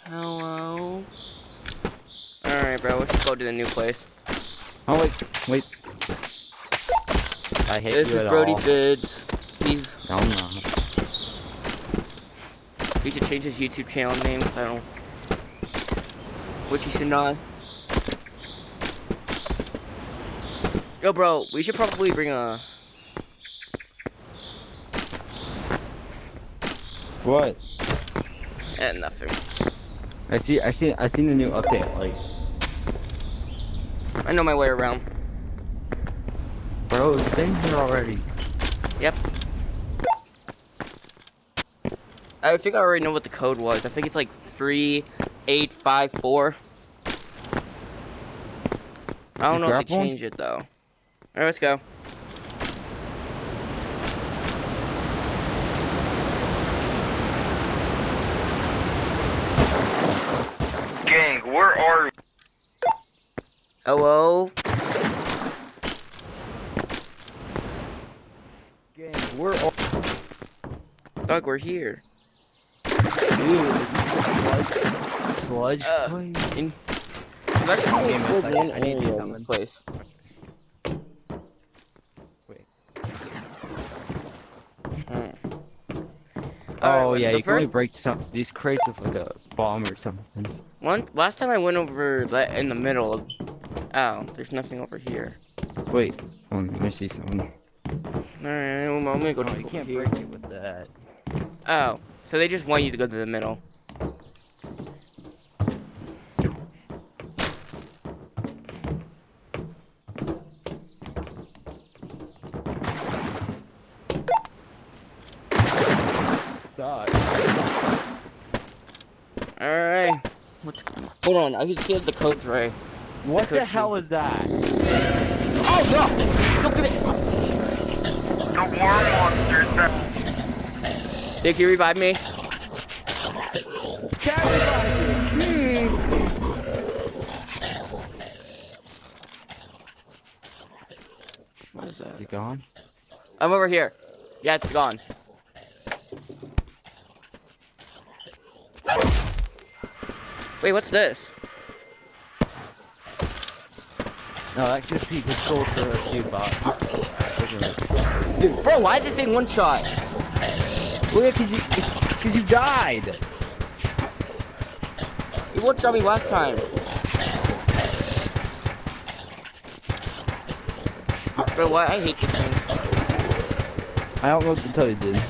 Hello. Alright, bro, let's go to the new place. Oh, wait. I hate This you is at Brody all. Vids. He's. No, I'm not. We should change his YouTube channel name, 'cause I don't. Which he should not. Yo, bro, we should probably bring a. What? Nothing. I seen the new update. Like, I know my way around. bro, it's been here already. Yep. I think I already know what the code was. I think it's like 3854. I don't know if they changed it though. Alright, let's go. Gang, where are you? Hello? Gang, we're all. Dog, we're here. Dude, sludge. Let's only explore one area in this place. Wait. Alright, Yeah, the you can only first break these crates with like a bomb or something. last time I went over that in the middle. Oh, there's nothing over here. Wait, hold on, let me see something. Alright, well, I'm gonna go No, check you over can't here. break it with that. Oh, so they just want you to go to the middle. God. Alright. Hold on, I can see if the code's right. What the hell is that? Oh no! Don't give it! The worm monsters that... Did you revive me? What is that? Is it gone? I'm over here. Yeah, it's gone. Wait, what's this? No, that should be controlled for a few bots. Bro, why is this thing one shot? Well, yeah, cause you died. You one shot me last time. Bro, why? I hate this thing. I don't know what to tell you, dude.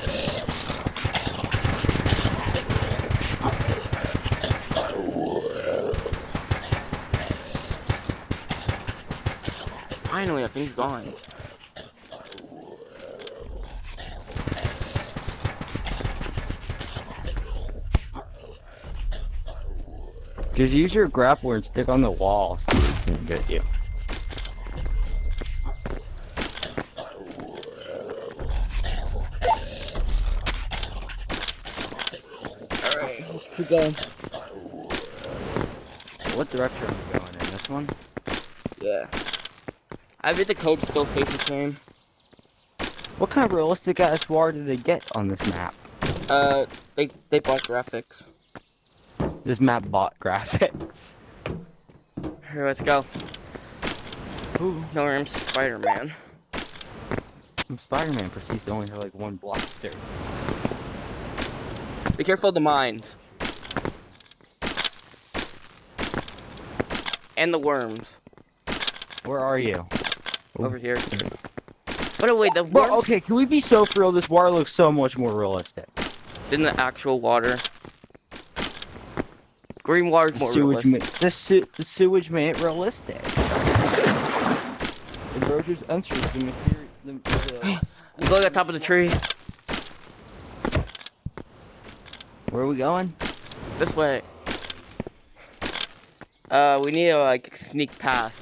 Finally, that thing's gone. Just use your grappler and stick on the wall so it can get you. Alright, let's keep going. What direction are we going in? This one? Yeah. I bet the code still stays the same. What kind of realistic ass war did they get on this map? They bought graphics. This map bought graphics. Here, let's go. Ooh, no, I'm Spider-Man. Spider-Man proceeds to only have like one block there. Be careful of the mines. And the worms. Where are you? Over here. But wait, the worms Well, okay, can we be so for real? This water looks so much more realistic. than the actual water. Green water's more Sewage realistic. the sewage made it realistic. The brochures enters the material. I'm going at the top of the tree. Where are we going? This way. We need to like sneak past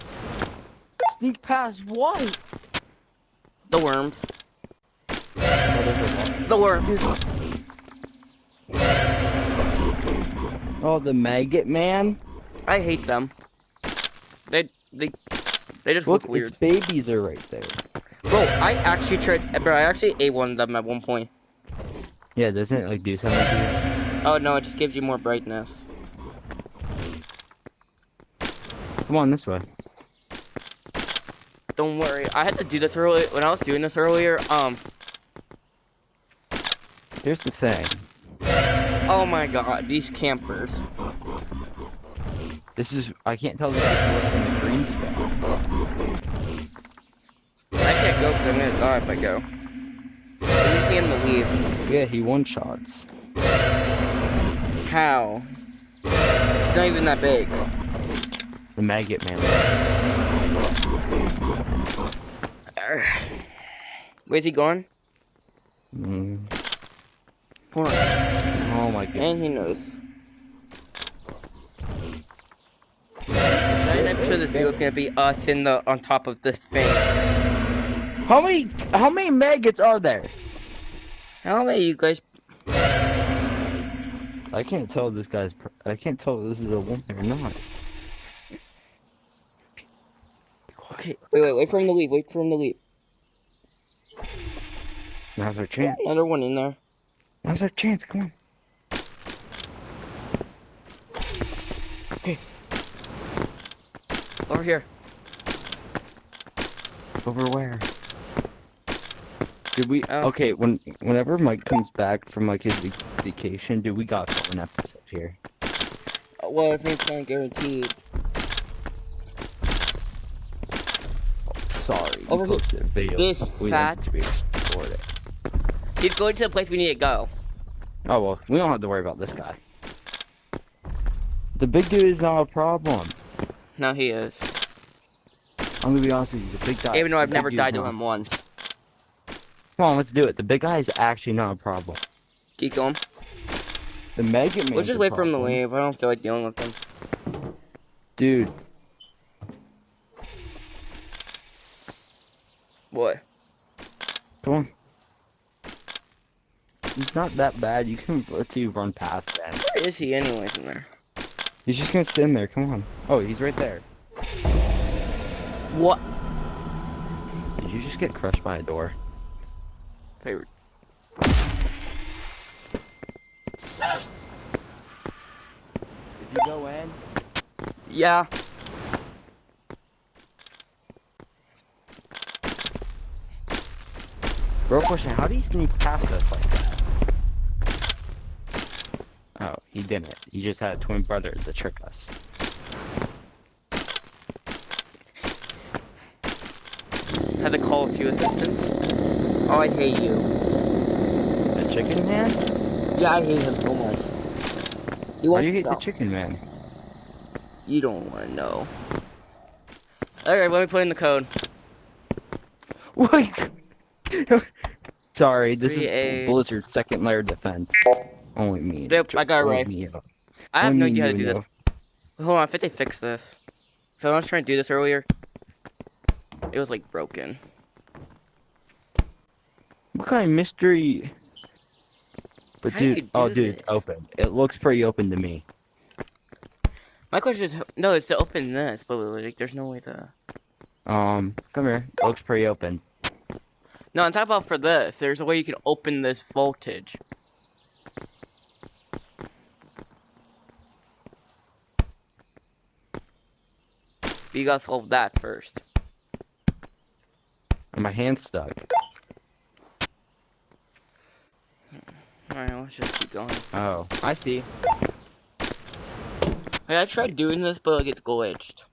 Sneak past what? the worms. Oh, there's a The worms. Oh, the maggot man. I hate them. They just Look, look weird. its babies are right there. Bro, I actually ate one of them at one point. Yeah, doesn't it like do something to you? Oh no, it just gives you more brightness. Come on this way. Don't worry. I had to do this earlier. When I was doing this earlier, Here's the thing. oh my god, these campers. I can't tell if this is worse than the green spot. I can't go because I'm gonna die if I go. I just need him to leave. Yeah, he one-shots. How? It's not even that big. The maggot man. Where's he going? Mm. Hold on. Oh my god. And he knows. 99% of this video is gonna be us on top of this thing. How many maggots are there? How many of you guys? I can't tell if I can't tell if this is a woman or not. Okay, wait for him to leave. Wait for him to leave. Now's our chance. Another one in there. Now's our chance. Come on. Okay. Over here. Over where? Did we? Oh. Okay, whenever Mike comes back from like his vacation, dude, we got an episode here. Well, everything's not guaranteed. Sorry. Over here. Posted a video. This fat. We explored it. He's going to the place we need to go. Oh well, we don't have to worry about this guy. The big dude is not a problem. No, he is. I'm gonna be honest with you, the big guy. Even though I've the big never dude's died to not- him once. Come on, let's do it. The big guy is actually not a problem. Keep going. The maggot man. Let's just wait for him to leave. I don't feel like dealing with him. Dude, What? come on. He's not that bad. You can let you run past him. Where is he anyways in there? He's just gonna sit in there. Come on. Oh, he's right there. What? Did you just get crushed by a door? Favorite. Did you go in? Yeah. Real question, how do you sneak past us like that? Oh, he didn't. He just had a twin brother to trick us. Had to call a few assistants. Oh, I hate you. The chicken man? Yeah, I hate him so much. Why He won't do you hate the stop. chicken man? You don't want to know. Alright, let me put in the code. Wait! Sorry, this 3-8. is Blizzard's second layer defense. Only me. Yep, I got it only right. me. I have no Only idea how to you do this. know. Hold on, I think they fixed this. So I was trying to do this earlier. It was like broken. What kind of mystery? But How do you dude, do dude, it's this? open. It looks pretty open to me. My question is, no, it's to open this, but like, there's no way to. Come here. It looks pretty open. No, I'm talking about for this. There's a way you can open this voltage. But you gotta solve that first. And my hand's stuck. Alright, let's just keep going. Oh, I see. Like, I tried doing this, but like, it's glitched.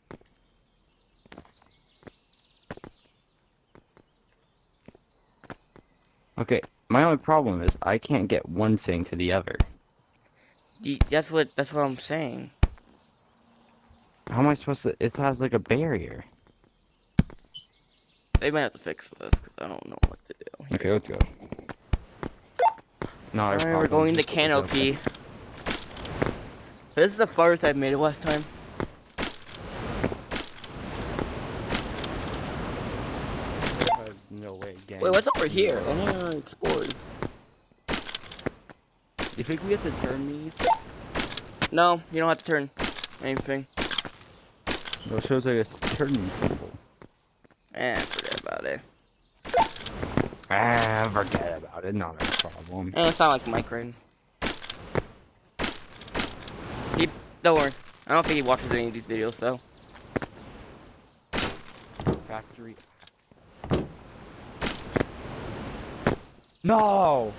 Okay, my only problem is I can't get one thing to the other. That's what I'm saying. How am I supposed to? It has like a barrier. They might have to fix this because I don't know what to do. Okay, let's go. No, Alright, we're going to canopy. This is the farthest I've made it last time. No way, gang. Wait, what's over here? I never explored. You think we have to turn these? No, you don't have to turn anything. No, it shows like a turning symbol. Forget about it. Forget about it. Not a problem. It's not like Mike Rain. Don't worry. I don't think he watches any of these videos, so. factory. No!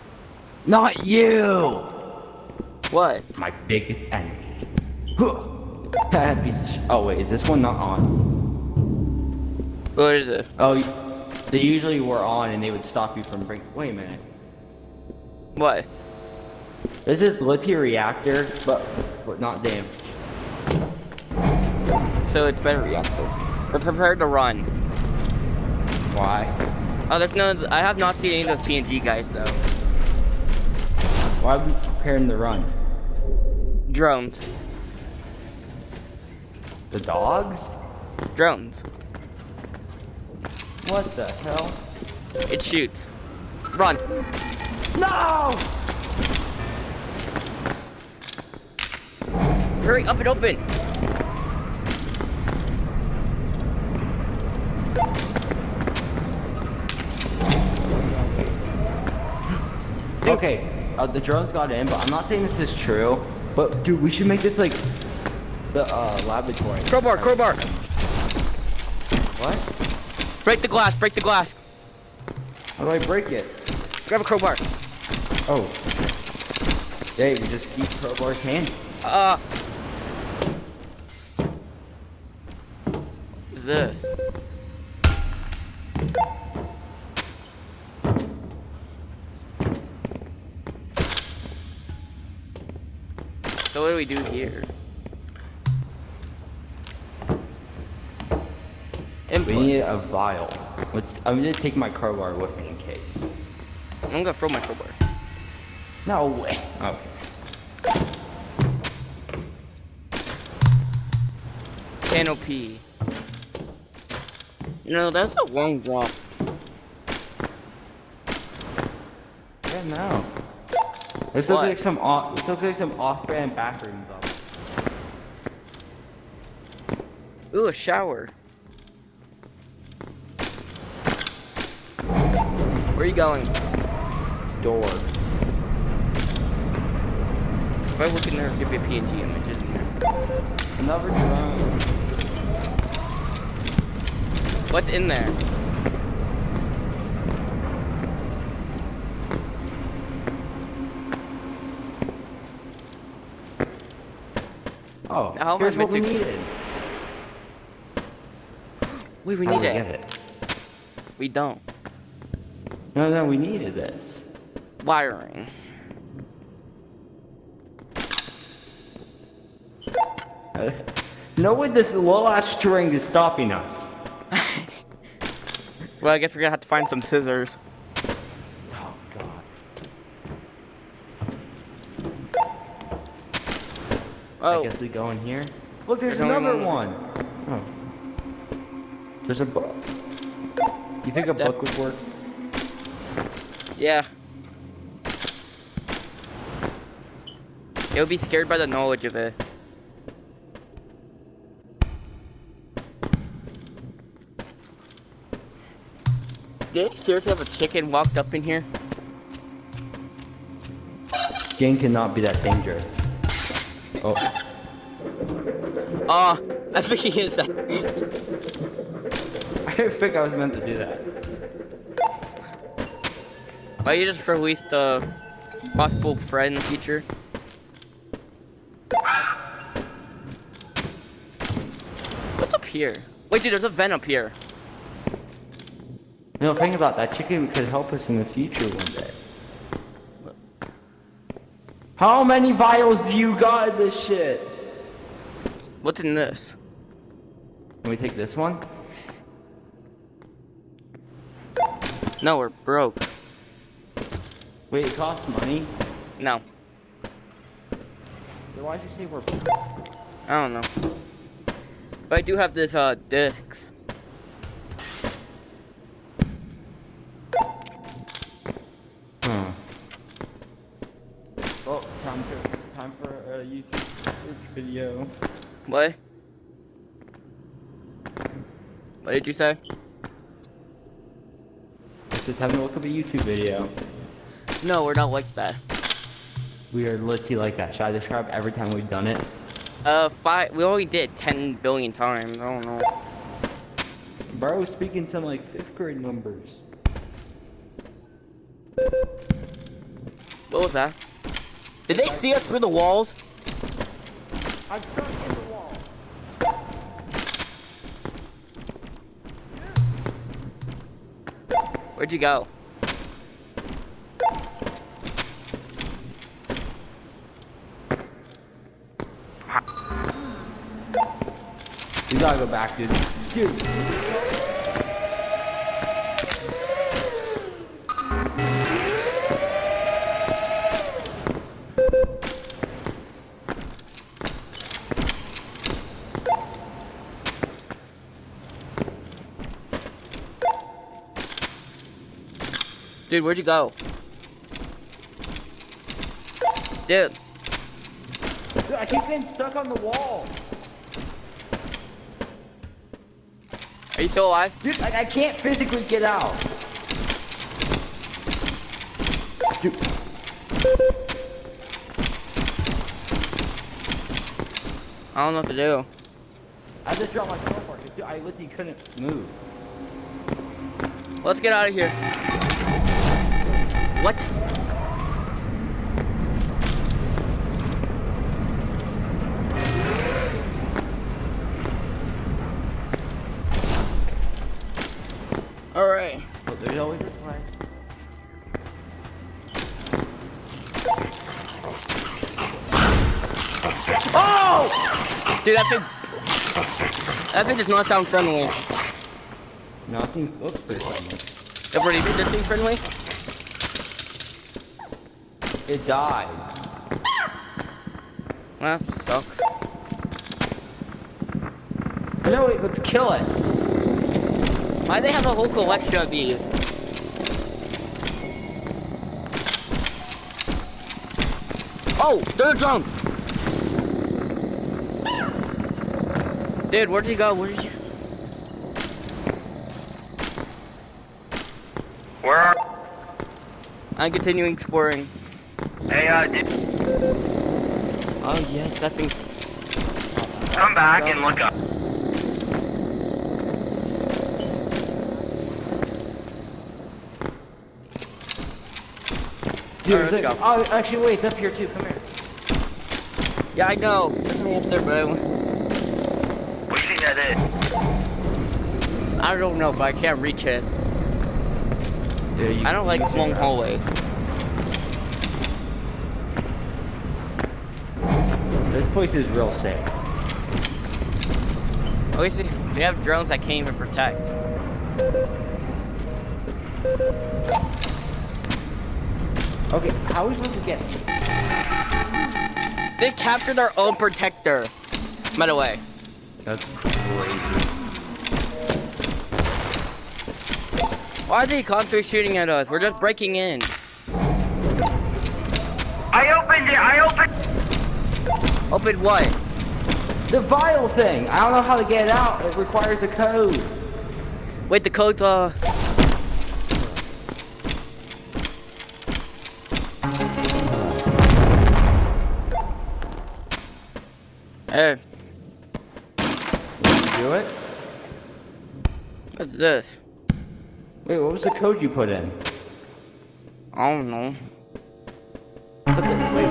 Not you! What? My biggest enemy. That piece of oh wait, is this one not on? What is it? Oh, they usually were on and they would stop you from breaking. Wait a minute. What? This is lithium reactor, but not damaged. So it's better reactor. We're prepared to run. Why? Oh, there's no. I have not seen any of those PNG guys though. Why are we preparing to run? Drones. The dogs? Drones. What the hell? It shoots. Run. No! Hurry up and open. Dude. Okay, the drones got in, but I'm not saying this is true. But dude, we should make this like the laboratory. Crowbar, crowbar. What? Break the glass, break the glass. How do I break it? Grab a crowbar. Oh. Hey, we just keep crowbars handy. This. So what do we do here? Input. We need a vial. I'm gonna take my crowbar with me in case. I'm gonna throw my crowbar. No way. Okay. Canopy. You know, that's a long drop. Yeah, no. This looks What? like some off-brand bathrooms. Ooh, a shower. Where are you going? Door. If I look in there, there'll be a PNG image in there. Another drone. What's in there? Oh, Now, how am I here's what we meant to- needed. Wait, we How need do we it. get it? We don't. No, we needed this. Wiring. No way this little ass string is stopping us. Well, I guess we're gonna have to find some scissors. Oh god. Oh, I guess we go in here. Look, there's There's only another one one. Oh. There's a book. You think a book would work? yeah. It would be scared by the knowledge of it. Did he seriously have a chicken walked up in here? Game cannot be that dangerous. Oh. I think he is that. I didn't think I was meant to do that. Why you just released the possible friend feature? What's up here? Wait, dude, there's a vent up here. You know, think about that. Chicken could help us in the future one day. How many vials do you got in this shit? What's in this? Can we take this one? No, we're broke. Wait, it costs money? No, Then why'd you say we're... I don't know. But I do have this, discs. Oh, time for a YouTube search video. What? What did you say? It's the time to look up a YouTube video. No, we're not like that. We are literally like that. Should I describe every time we've done it? We only did 10 billion times. I don't know. Bro, speaking some like 5th grade numbers. What was that? Did they see us through the walls? I'm stuck in the wall. Where'd you go? We gotta go back, dude. Dude. Dude, where'd you go? Dude. Dude, I keep getting stuck on the wall. Are you still alive? Dude, like, I can't physically get out. Dude. I don't know what to do. I just dropped my teleport because I literally couldn't move. Let's get out of here. What? Alright. Oh, there's always this way. Oh! Dude, that thing does not sound friendly. Nothing looks pretty friendly. Everybody, did this thing friendly? It died. Well, that sucks. No, wait, let's kill it. Why do they have a whole collection of these? Oh, they're a drone! Dude, where'd you go? Where did you? Where are? I'm continuing exploring. Hey, Oh yes, that thing. come back and look up. Dude, Alright, let's go. oh, actually, wait, it's up here too. Come here. Yeah, I know. There's me up there, bro. What do you think that is? I don't know, but I can't reach it. Yeah, I don't like long hallways. This place is real safe. At least they have drones that can't even protect. Okay, how are we supposed to get? They captured their own protector. By the way. That's crazy. Why are they constantly shooting at us? We're just breaking in. I opened it. I opened. Open what? The vial thing. I don't know how to get it out. It requires a code. Wait, the code's Hey, Do it. what's this? Wait, what was the code you put in? I don't know. Put the, wait.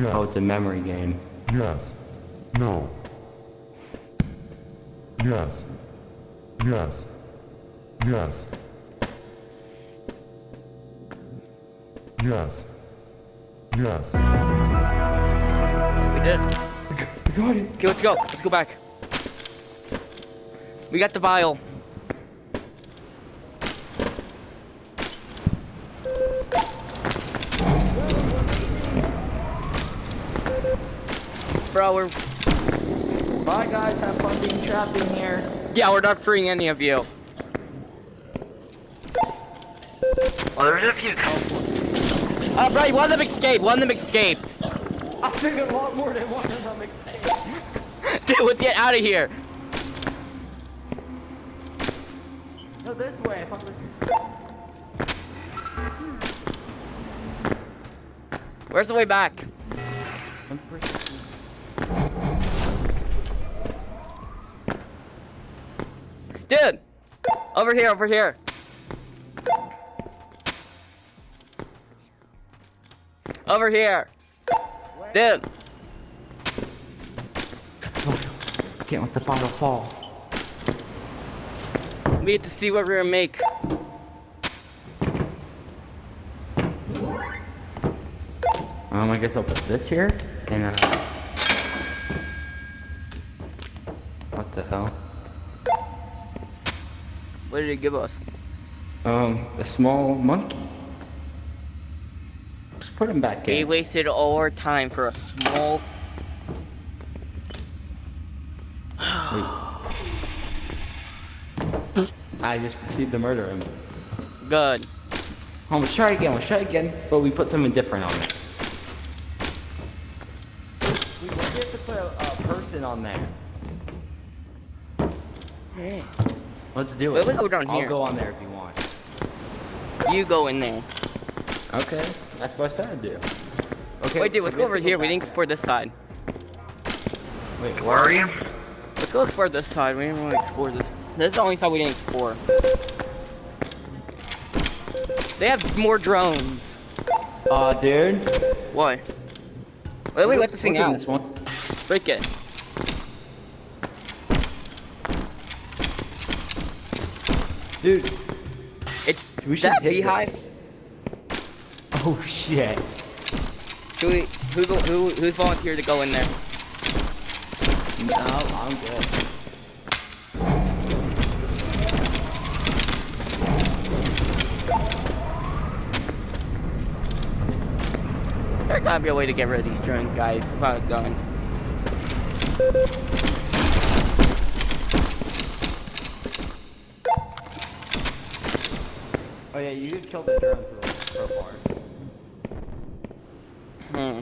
Yes. Oh, it's a memory game. Yes. No. Yes. Yes. Yes. Yes. Yes. We did. I got it. Okay, let's go. Let's go back. We got the vial. Bro, we're... Bye guys, have fun being trapped in here. Yeah, we're not freeing any of you. Well, there's a few teleports. Right, one of them escaped. One of them escaped. I think a lot more than one of them. Dude, let's get out of here. No, this way. If I'm Where's the way back? Dude! Over here, over here. Over here. Dude. Can't let the bottle fall. We get to see what we're gonna make. I guess I'll put this here, and what the hell? What did it give us? A small monkey. Just put him back We in. wasted all our time for a small... I just proceeded to murder him. Good. Let's try it again, but we put something different on it. We have to put a person on there. Hey. Let's do Wait, it. we go down here. I'll go on there if you want. You go in there. Okay, that's what I said to do. Okay. Wait, dude, so let's we go have over to here. We back didn't explore this side. Wait, Where what? are you? Let's go explore this side. We didn't really explore this. This is the only side we didn't explore. They have more drones. Dude. What? Wait, let this thing Look at out. This one. Break it. Dude, we should That hit beehive? this. Oh shit. Should we? Who's volunteered to go in there? No, I'm good. There gotta be a way to get rid of these drones, guys. Without a gun. Oh yeah, you could kill the drone for a part. Hmm.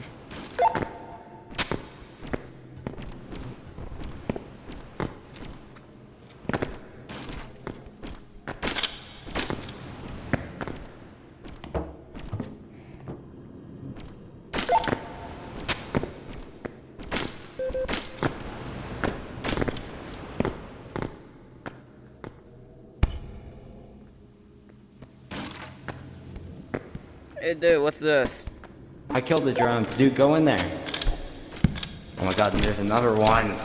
Hey, dude, what's this? I killed the drone. Dude, go in there. Oh my god, and there's another one.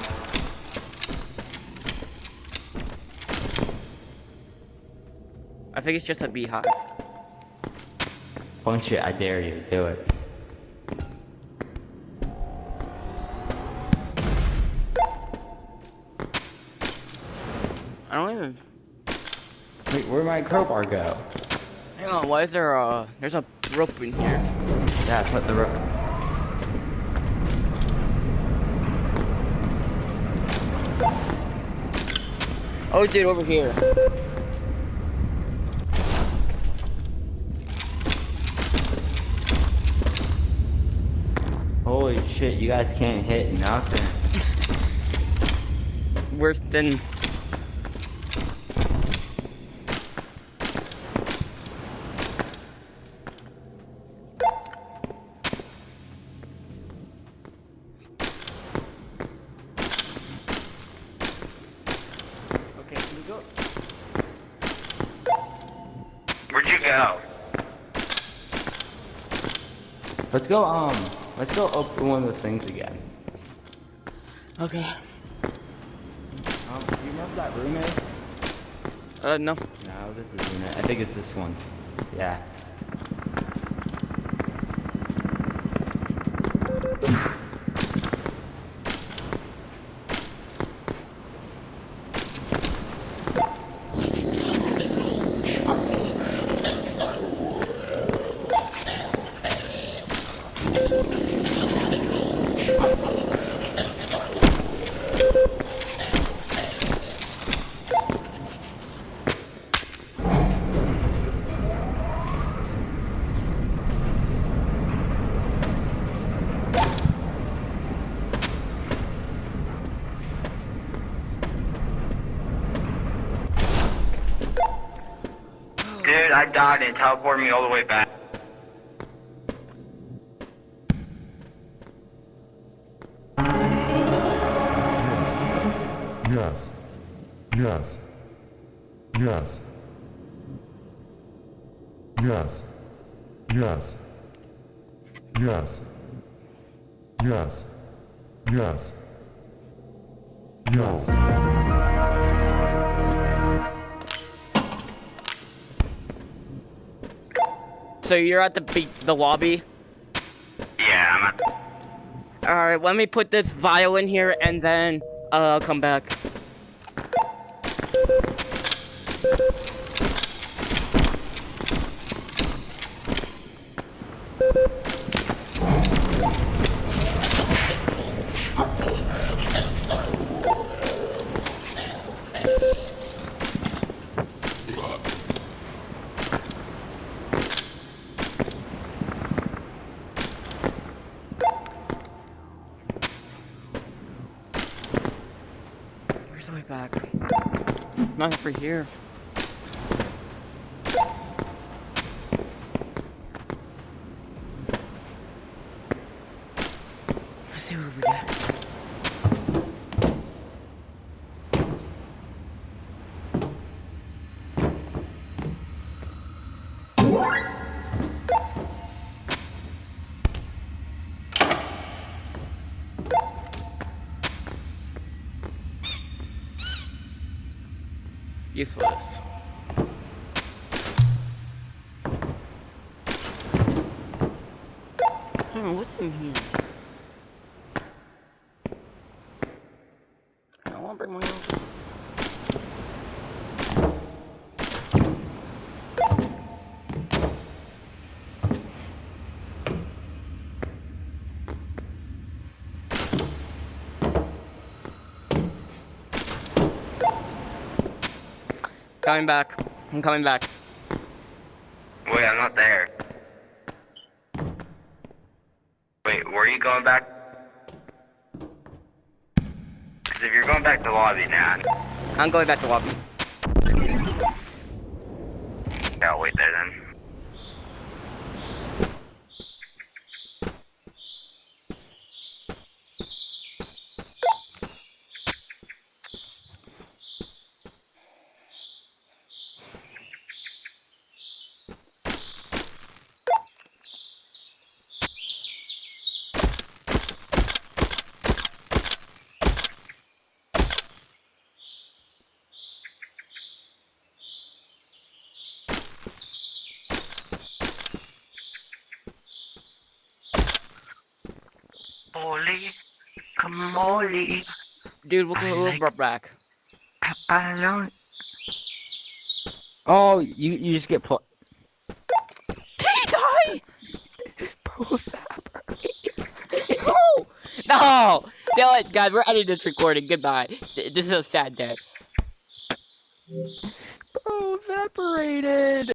I think it's just a beehive. Punch it, I dare you. Do it. I don't even. Wait, where'd my crowbar go? Hang on, why is there a? There's a rope in here. Yeah, put the rope. Oh, dude, over here. Holy shit, you guys can't hit nothing. Worse than. Okay, can we go? Where'd you go? Let's go open one of those things again. Okay. Do you remember that room is? No. No, this isn't it. I think it's this one. Yeah. Dude, I died and it teleported me all the way back. Yes. Yes. Yes. Yes. Yes. Yes. Yes. Yes. No. So you're at the lobby. Yeah, I'm at. All right, let me put this vial in here, and then I'll come back. Where's the way back? Not for here. Let's see what we get. Useless. What's in here? I want to bring my own. Coming back. I'm coming back. Wait, I'm not there. Wait, where are you going back? Because if you're going back to the lobby now, I'm going back to lobby. yeah, I'll wait there then. Holy camole. Dude, we'll be back. Alone. Oh, you just get put. Did he die? Bro, evaporate. No! No! No, guys, we're ending this recording. Goodbye. This is a sad day. Bro, evaporated.